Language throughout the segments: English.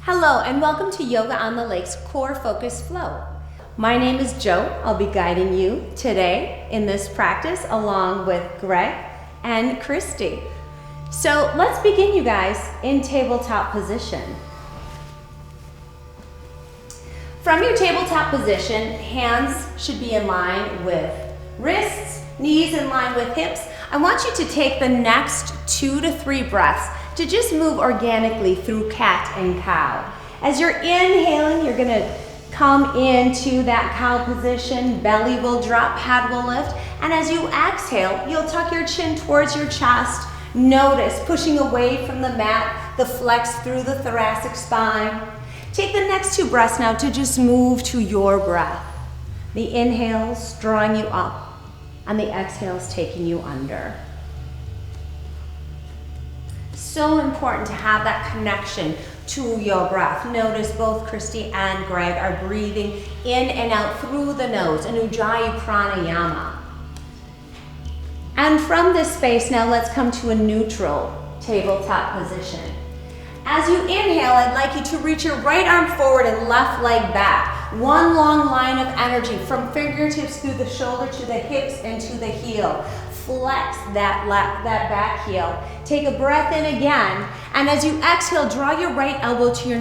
Hello and welcome to Yoga on the Lake's Core Focus Flow. My name is Jo. I'll be guiding you today in this practice along with Greg and Christy. So let's begin, you guys, in tabletop position. From your tabletop position, hands should be in line with wrists, knees in line with hips. I want you to take the next 2 to 3 breaths to just move organically through cat and cow. As you're inhaling, you're gonna come into that cow position, belly will drop, head will lift, and as you exhale, you'll tuck your chin towards your chest. Notice pushing away from the mat, the flex through the thoracic spine. Take the next 2 breaths now to just move to your breath. The inhales drawing you up, and the exhales taking you under. So important to have that connection to your breath. Notice both Christy and Greg are breathing in and out through the nose, an Ujjayi pranayama. And from this space, now let's come to a neutral tabletop position. As you inhale, I'd like you to reach your right arm forward and left leg back. One long line of energy from fingertips through the shoulder to the hips and to the heel. Flex that back heel. Take a breath in again, and as you exhale, draw your right elbow to your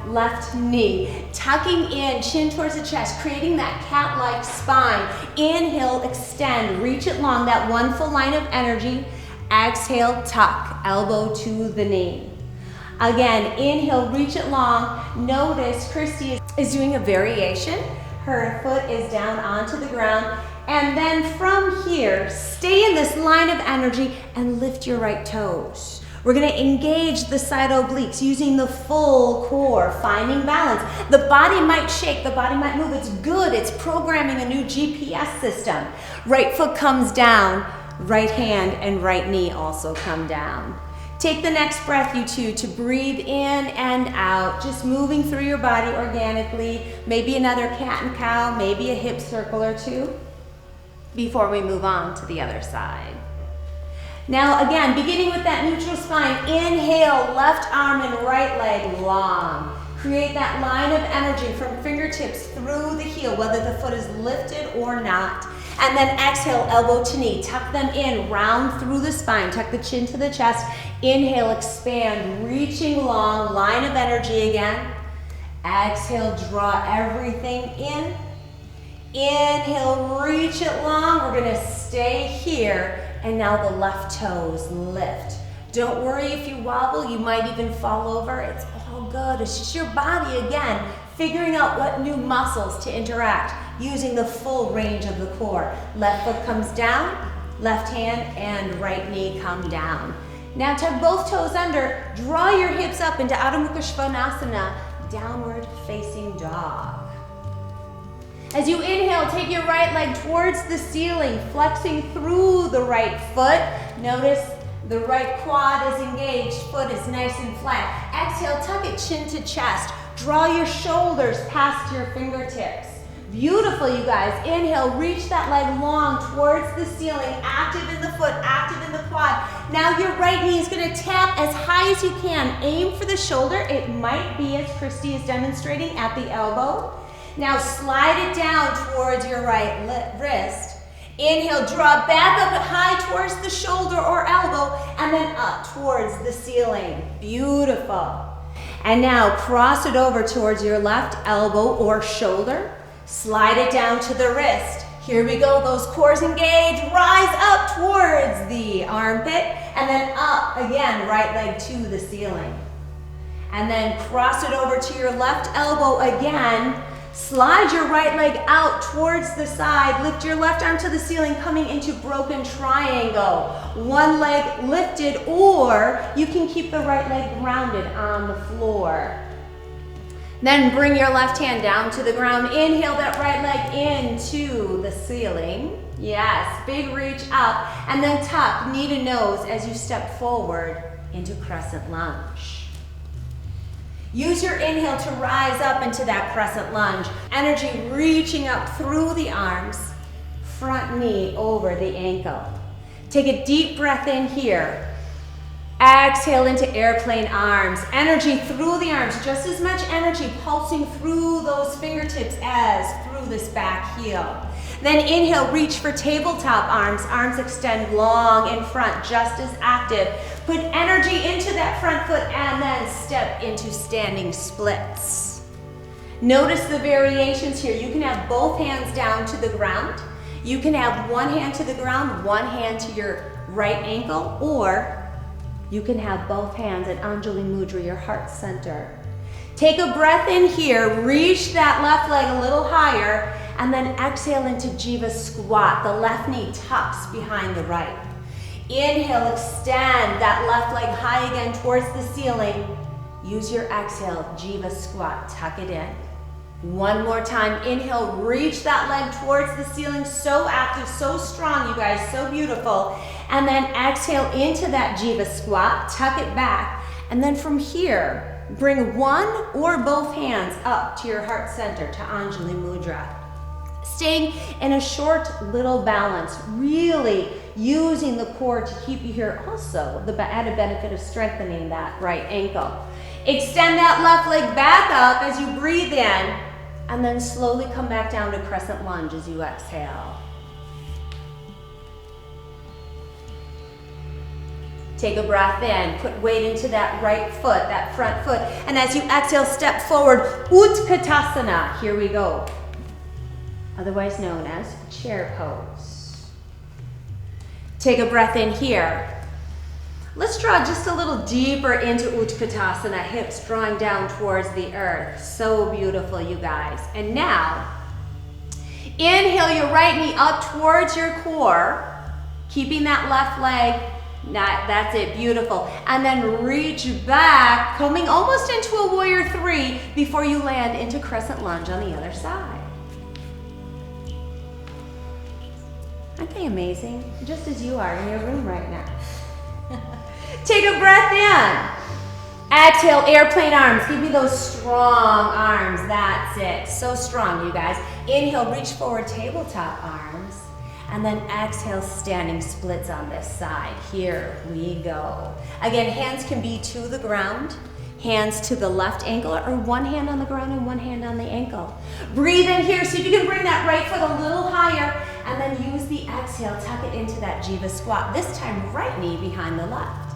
left knee, tucking in, chin towards the chest, creating that cat-like spine. Inhale, extend, reach it long, that one full line of energy. Exhale, tuck, elbow to the knee. Again, inhale, reach it long. Notice Christy is doing a variation. Her foot is down onto the ground. And then from here, stay in this line of energy and lift your right toes. We're gonna engage the side obliques using the full core, finding balance. The body might shake, the body might move. It's good, it's programming a new GPS system. Right foot comes down, right hand and right knee also come down. Take the next breath, you two, to breathe in and out, just moving through your body organically. Maybe another cat and cow, maybe a hip circle or two, before we move on to the other side. Now again, beginning with that neutral spine, inhale, left arm and right leg long. Create that line of energy from fingertips through the heel, whether the foot is lifted or not. And then exhale, elbow to knee, tuck them in, round through the spine, tuck the chin to the chest. Inhale, expand, reaching long, line of energy again. Exhale, draw everything in. Inhale, reach it long. We're gonna stay here. And now the left toes lift. Don't worry if you wobble, you might even fall over. It's all good. It's just your body again, figuring out what new muscles to interact, using the full range of the core. Left foot comes down, left hand and right knee come down. Now tuck both toes under, draw your hips up into Adho Mukha Svanasana, downward facing dog. As you inhale, take your right leg towards the ceiling, flexing through the right foot. Notice the right quad is engaged, foot is nice and flat. Exhale, tuck it chin to chest. Draw your shoulders past your fingertips. Beautiful, you guys. Inhale, reach that leg long towards the ceiling, active in the foot, active in the quad. Now your right knee is gonna tap as high as you can. Aim for the shoulder. It might be, as Christy is demonstrating, at the elbow. Now slide it down towards your right wrist. Inhale, draw back up high towards the shoulder or elbow, and then up towards the ceiling. Beautiful. And now cross it over towards your left elbow or shoulder. Slide it down to the wrist. Here we go, those cores engage. Rise up towards the armpit, and then up again, right leg to the ceiling. And then cross it over to your left elbow again. Slide your right leg out towards the side. Lift your left arm to the ceiling, coming into broken triangle. One leg lifted, or you can keep the right leg grounded on the floor. Then bring your left hand down to the ground. Inhale that right leg into the ceiling. Yes, big reach up. And then tuck knee to nose as you step forward into crescent lunge. Use your inhale to rise up into that crescent lunge. Energy reaching up through the arms, front knee over the ankle. Take a deep breath in here. Exhale into airplane arms. Energy through the arms, just as much energy pulsing through those fingertips as through this back heel. Then inhale, reach for tabletop arms. Arms extend long in front, just as active. Put energy into that front foot and then step into standing splits. Notice the variations here. You can have both hands down to the ground. You can have one hand to the ground, one hand to your right ankle, or you can have both hands at Anjali Mudra, your heart center. Take a breath in here, reach that left leg a little higher, and then exhale into Jiva Squat. The left knee tucks behind the right. Inhale, extend that left leg high again towards the ceiling. Use your exhale, Jiva Squat, tuck it in. One more time, inhale, reach that leg towards the ceiling. So active, so strong, you guys, so beautiful. And then exhale into that Jiva Squat, tuck it back. And then from here, bring one or both hands up to your heart center, to Anjali Mudra. Staying in a short little balance, really using the core to keep you here. Also, the added benefit of strengthening that right ankle. Extend that left leg back up as you breathe in, and then slowly come back down to crescent lunge as you exhale. Take a breath in, put weight into that right foot, that front foot, and as you exhale, step forward, Utkatasana. Here we go. Otherwise known as chair pose. Take a breath in here. Let's draw just a little deeper into Utkatasana, hips drawing down towards the earth. So beautiful, you guys. And now, inhale your right knee up towards your core, keeping that left leg. That's it, beautiful. And then reach back, coming almost into a warrior three before you land into crescent lunge on the other side. Aren't they amazing? Just as you are in your room right now. Take a breath in. Exhale, airplane arms. Give me those strong arms. That's it. So strong, you guys. Inhale, reach forward, tabletop arms. And then exhale, standing splits on this side. Here we go. Again, hands can be to the ground, hands to the left ankle, or one hand on the ground and one hand on the ankle. Breathe in here. See if you can bring that right foot a little higher, and then use the exhale, tuck it into that Jiva Squat. This time, right knee behind the left.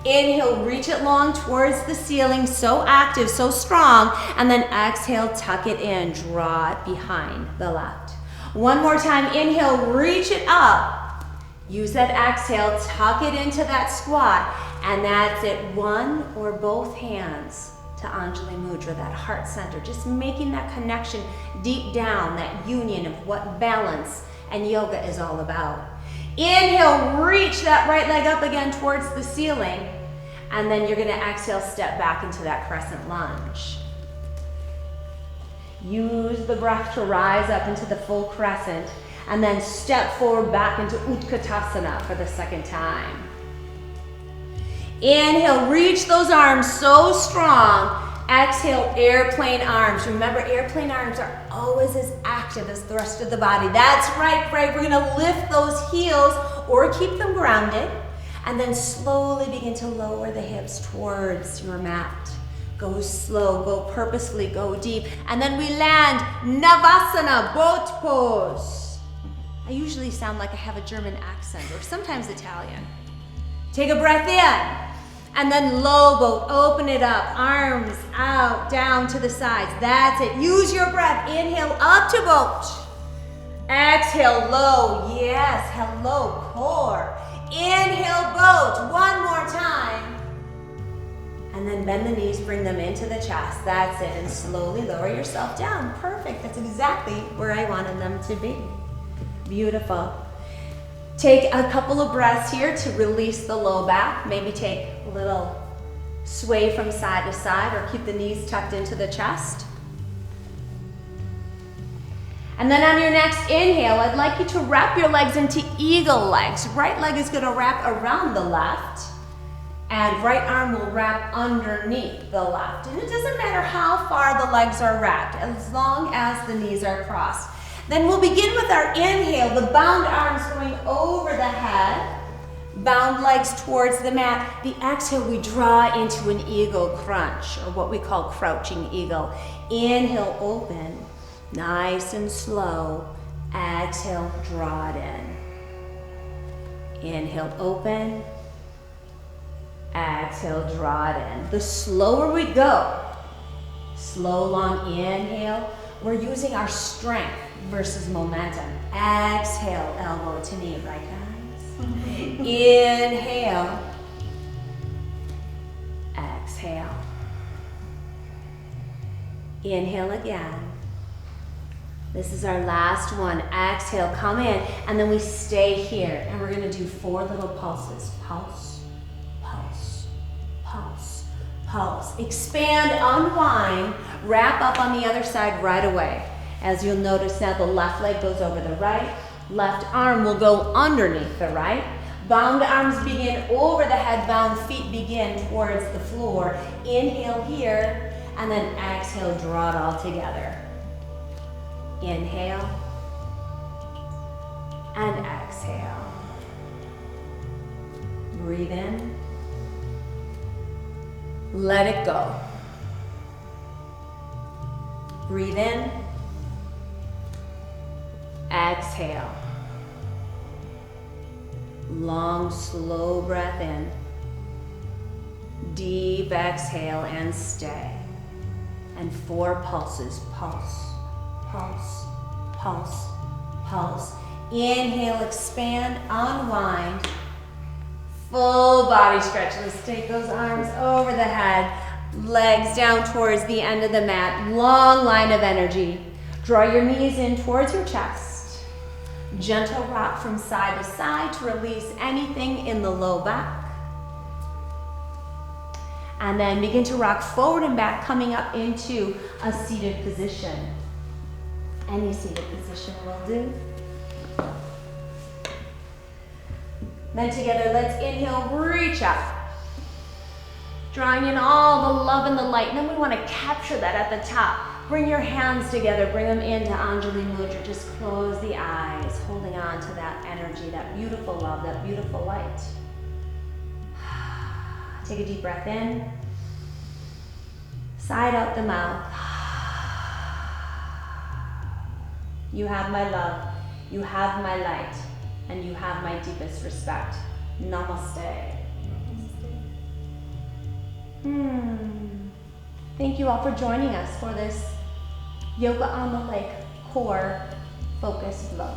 Inhale, reach it long towards the ceiling, so active, so strong, and then exhale, tuck it in, draw it behind the left. One more time, inhale, reach it up. Use that exhale, tuck it into that squat, and that's it. One or both hands to Anjali Mudra, that heart center, just making that connection deep down, that union of what balance and yoga is all about. Inhale, reach that right leg up again towards the ceiling, and then you're gonna exhale, step back into that crescent lunge. Use the breath to rise up into the full crescent, and then step forward back into Utkatasana for the second time. Inhale, reach those arms so strong. Exhale, airplane arms. Remember, airplane arms are always as active as the rest of the body. That's right, Greg. We're gonna lift those heels or keep them grounded, and then slowly begin to lower the hips towards your mat. Go slow, go purposely, go deep. And then we land Navasana, boat pose. I usually sound like I have a German accent, or sometimes Italian. Take a breath in. And then low boat, open it up, arms out, down to the sides. That's it. Use your breath. Inhale, up to boat. Exhale, low. Yes, hello, core. Inhale, boat. One more time. And then bend the knees, bring them into the chest. That's it. And slowly lower yourself down. Perfect. That's exactly where I wanted them to be. Beautiful. Take a couple of breaths here to release the low back. Maybe take a little sway from side to side, or keep the knees tucked into the chest. And then on your next inhale, I'd like you to wrap your legs into eagle legs. Right leg is going to wrap around the left, and right arm will wrap underneath the left. And it doesn't matter how far the legs are wrapped, as long as the knees are crossed. Then we'll begin with our inhale, the bound arms going over the head, bound legs towards the mat. The exhale, we draw into an eagle crunch, or what we call crouching eagle. Inhale, open, nice and slow. Exhale, draw it in. Inhale, open. Exhale, draw it in. The slower we go, slow, long inhale, we're using our strength versus momentum. Exhale, elbow to knee, right guys? Inhale. Exhale. Inhale again. This is our last one. Exhale, come in, and then we stay here. And we're gonna do 4 little pulses. Pulse, pulse, pulse, pulse. Expand, unwind, wrap up on the other side right away. As you'll notice now, the left leg goes over the right, left arm will go underneath the right. Bound arms begin over the head, bound feet begin towards the floor. Inhale here, and then exhale, draw it all together. Inhale, and exhale. Breathe in. Let it go. Breathe in. Exhale. Long, slow breath in. Deep exhale and stay. And 4 pulses. Pulse, pulse, pulse, pulse. Inhale, expand, unwind. Full body stretch. Let's take those arms over the head, legs down towards the end of the mat. Long line of energy. Draw your knees in towards your chest. Gentle rock from side to side to release anything in the low back. And then begin to rock forward and back, coming up into a seated position. Any seated position will do. Then together, let's inhale, reach up. Drawing in all the love and the light. And then we want to capture that at the top. Bring your hands together, bring them into Anjali Mudra. Just close the eyes, holding on to that energy, that beautiful love, that beautiful light. Take a deep breath in. Side out the mouth. You have my love, you have my light, and you have my deepest respect. Namaste. Thank you all for joining us for this Yoga on the Lake core focused flow.